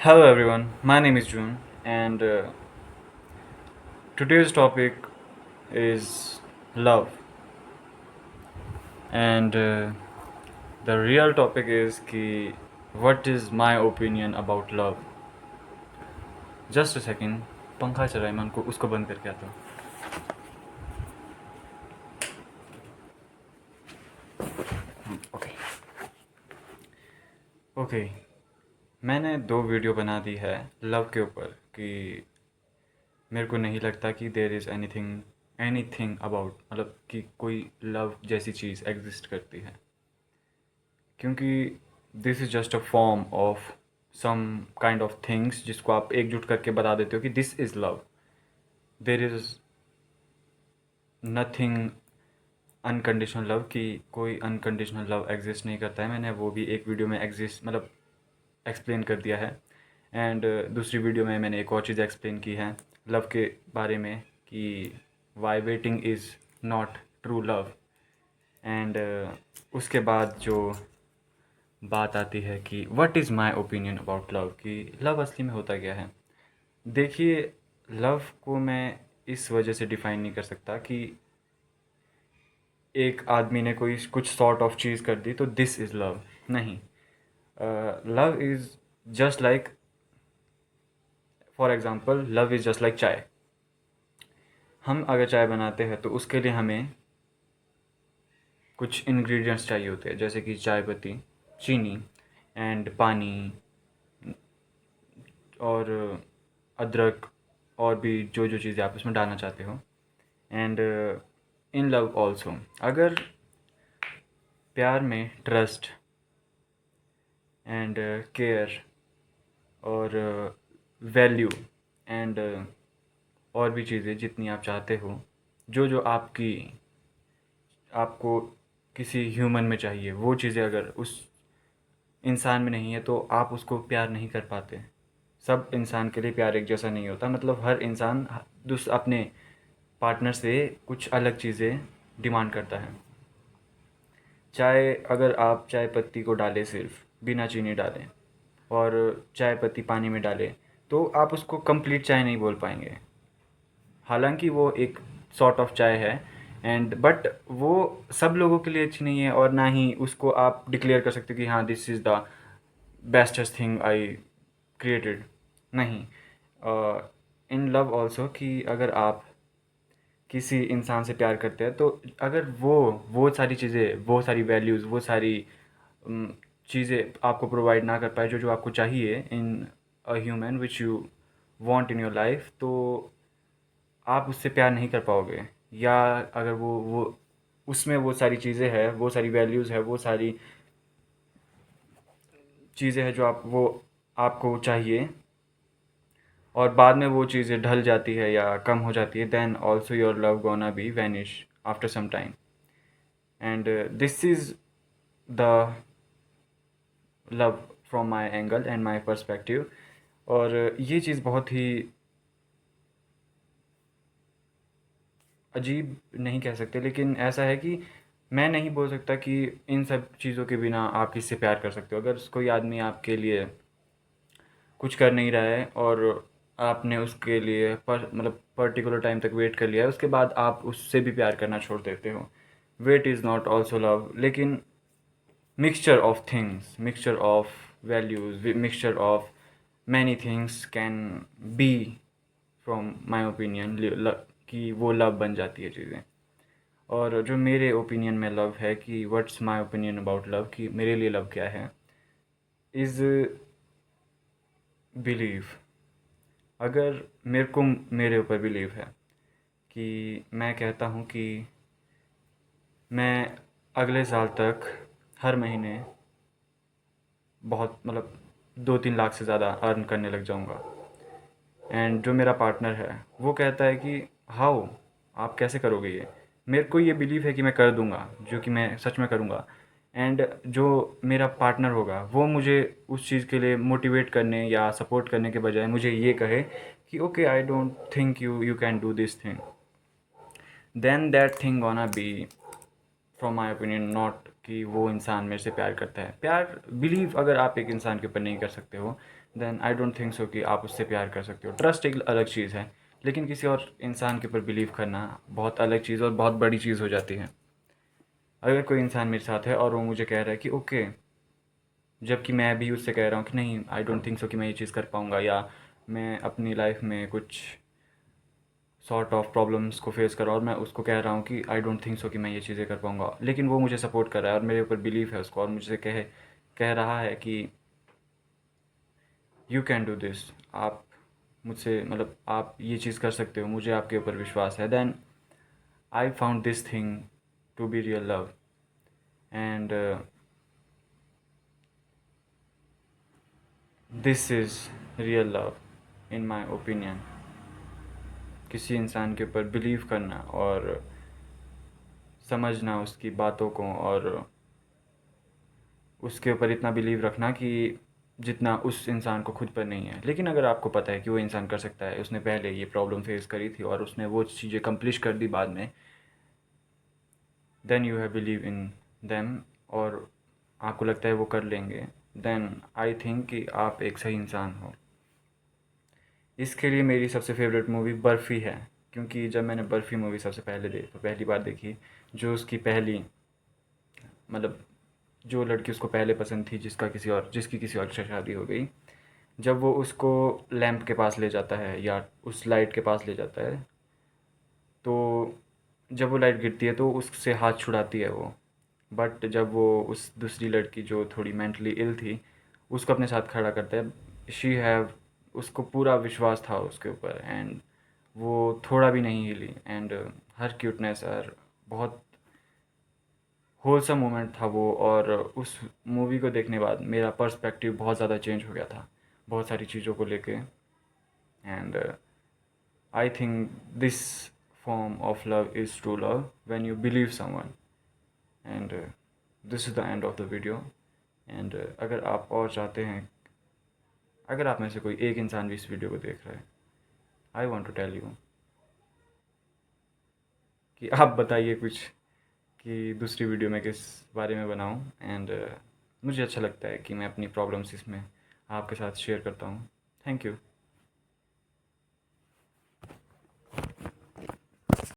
Hello everyone, my name is June, and today's topic is love. And the real topic is ki what is my opinion about love. Just a second, पंखा चल रहा है मैं उनको उसको बंद करके आता हूँ. ओके ओके मैंने 2 वीडियो बना दी है लव के ऊपर कि मेरे को नहीं लगता कि देयर इज़ एनीथिंग अबाउट मतलब कि कोई लव जैसी चीज़ एग्जिस्ट करती है, क्योंकि this is just a form of some kind of things जिसको आप एकजुट करके बता देते हो कि this is love. There is nothing unconditional love, कि कोई अनकंडीशनल लव एग्जिस्ट नहीं करता है. मैंने वो भी एक वीडियो में एग्जिस्ट मतलब एक्सप्लेन कर दिया है. एंड दूसरी वीडियो में मैंने एक और चीज़ एक्सप्लेन की है लव के बारे में कि why waiting is not true love. And उसके बाद जो बात आती है कि what is my opinion about love, कि लव असली में होता क्या है. देखिए, लव को मैं इस वजह से डिफ़ाइन नहीं कर सकता कि एक आदमी ने कोई कुछ सॉर्ट ऑफ चीज़ कर दी तो दिस इज़ लव. नहीं, love is just like, for example love is just like चाय. हम अगर चाय बनाते हैं तो उसके लिए हमें कुछ इंग्रेडिएंट्स चाहिए होते हैं, जैसे कि चाय पत्ती, चीनी एंड पानी और अदरक और भी जो जो चीज़ें आप उसमें डालना चाहते हो. एंड इन लव ऑल्सो, अगर प्यार में ट्रस्ट एंड केयर और वैल्यू एंड और भी चीज़ें जितनी आप चाहते हो, जो जो आपको किसी ह्यूमन में चाहिए, वो चीज़ें अगर उस इंसान में नहीं है तो आप उसको प्यार नहीं कर पाते. सब इंसान के लिए प्यार एक जैसा नहीं होता, मतलब हर इंसान अपने पार्टनर से कुछ अलग चीज़ें डिमांड करता है. चाय, अगर आप चाय पत्ती को डालें सिर्फ बिना चीनी डालें और चाय पत्ती पानी में डालें तो आप उसको कंप्लीट चाय नहीं बोल पाएंगे. हालांकि वो एक सॉर्ट ऑफ चाय है एंड बट वो सब लोगों के लिए अच्छी नहीं है, और ना ही उसको आप डिक्लेयर कर सकते हो कि हाँ this is the bestest thing I created. नहीं, इन लव ऑल्सो, कि अगर आप किसी इंसान से प्यार करते हैं तो अगर वो सारी चीज़ें, वो सारी वैल्यूज़, वो सारी उम, चीज़ें आपको प्रोवाइड ना कर पाए जो जो आपको चाहिए in a human which you want in your life, तो आप उससे प्यार नहीं कर पाओगे. या अगर वो उसमें वो सारी चीज़ें हैं, वो सारी वैल्यूज़ है, वो सारी चीज़ें हैं जो आपको चाहिए, और बाद में वो चीज़ें ढल जाती है या कम हो जाती है, then also your love gonna be vanish after some time. And this is the love from my angle and my perspective. और ये चीज़ बहुत ही अजीब नहीं कह सकते, लेकिन ऐसा है कि मैं नहीं बोल सकता कि इन सब चीज़ों के बिना आप किससे प्यार कर सकते हो. अगर कोई आदमी आपके लिए कुछ कर नहीं रहा है और आपने उसके लिए मतलब पर्टिकुलर टाइम तक वेट कर लिया है, उसके बाद आप उससे भी प्यार करना छोड़ देते हो, wait is not also love. लेकिन mixture of things, mixture of values, mixture of many things can be from my opinion कि वो लव बन जाती है चीज़ें. और जो मेरे ओपिनियन में लव है, कि what's my opinion about love, कि मेरे लिए लव क्या है, इज़ बिलीव. अगर मेरे ऊपर बिलीव है कि मैं कहता हूँ कि मैं अगले साल तक हर महीने बहुत मतलब 2-3 लाख से ज़्यादा अर्न करने लग जाऊँगा. एंड जो मेरा पार्टनर है वो कहता है कि हाउ, आप कैसे करोगे ये. मेरे को ये बिलीव है कि मैं कर दूँगा, जो कि मैं सच में करूँगा. एंड जो मेरा पार्टनर होगा वो मुझे उस चीज़ के लिए मोटिवेट करने या सपोर्ट करने के बजाय मुझे ये कहे कि okay, I don't think you can do this thing, then that thing gonna be, from my opinion, not कि वो इंसान मेरे से प्यार करता है। प्यार बिलीव अगर आप एक इंसान के ऊपर नहीं कर सकते हो, then I don't think so कि आप उससे प्यार कर सकते हो। ट्रस्ट एक अलग चीज़ है, लेकिन किसी और इंसान के ऊपर बिलीव करना बहुत अलग चीज़ और बहुत बड़ी चीज़ हो जाती है। अगर कोई इंसान मेरे साथ है और वो मुझे कह रहा है कि ओके, जबकि मैं भी उससे कह रहा हूँ कि नहीं, आई डोंट थिंक सो कि मैं ये चीज़ कर पाऊँगा, या मैं अपनी लाइफ में कुछ सॉर्ट ऑफ प्रॉब्लम्स को फेस कर रहा हूँ और मैं उसको कह रहा हूँ कि आई डोंट थिंक सो कि मैं ये चीज़ें कर पाऊँगा, लेकिन वो मुझे सपोर्ट कर रहा है और मेरे ऊपर बिलीव है उसको, और मुझसे कह रहा है कि यू कैन डू दिस, आप मुझसे मतलब आप ये चीज़ कर सकते हो, मुझे आपके ऊपर विश्वास है, then I found this thing to be real love. And this is real love in my opinion. किसी इंसान के ऊपर बिलीव करना और समझना उसकी बातों को, और उसके ऊपर इतना बिलीव रखना कि जितना उस इंसान को खुद पर नहीं है। लेकिन अगर आपको पता है कि वो इंसान कर सकता है, उसने पहले ये प्रॉब्लम फेस करी थी और उसने वो चीज़ें कंप्लीट कर दी बाद में, then you have believe in them, और आपको लगता है वो कर लेंगे, देन आई थिंक कि आप एक सही इंसान हो। इसके लिए मेरी सबसे फेवरेट मूवी बर्फ़ी है, क्योंकि जब मैंने बर्फ़ी मूवी सबसे पहली बार देखी, जो उसकी पहली मतलब जो लड़की उसको पहले पसंद थी, जिसकी किसी और से शादी हो गई, जब वो उसको लैंप के पास ले जाता है या उस लाइट के पास ले जाता है, तो जब वो लाइट गिरती है तो उससे हाथ छुड़ाती है वो। बट जब वो उस दूसरी लड़की जो थोड़ी मेंटली इल थी, उसको अपने साथ खड़ा करता है, शी हैव उसको पूरा विश्वास था उसके ऊपर, एंड वो थोड़ा भी नहीं हिली, एंड हर क्यूटनेस और बहुत होलसम मोमेंट था वो। और उस मूवी को देखने बाद मेरा पर्सपेक्टिव बहुत ज़्यादा चेंज हो गया था बहुत सारी चीज़ों को लेके। And I think this form of love is true love when you believe someone. And this is the end of the video. And अगर आप और चाहते हैं, अगर आप में से कोई एक इंसान भी इस वीडियो को देख रहा है, I want to tell you कि आप बताइए कुछ कि दूसरी वीडियो में किस बारे में बनाऊं। एंड मुझे अच्छा लगता है कि मैं अपनी प्रॉब्लम्स इसमें आपके साथ शेयर करता हूँ। Thank you.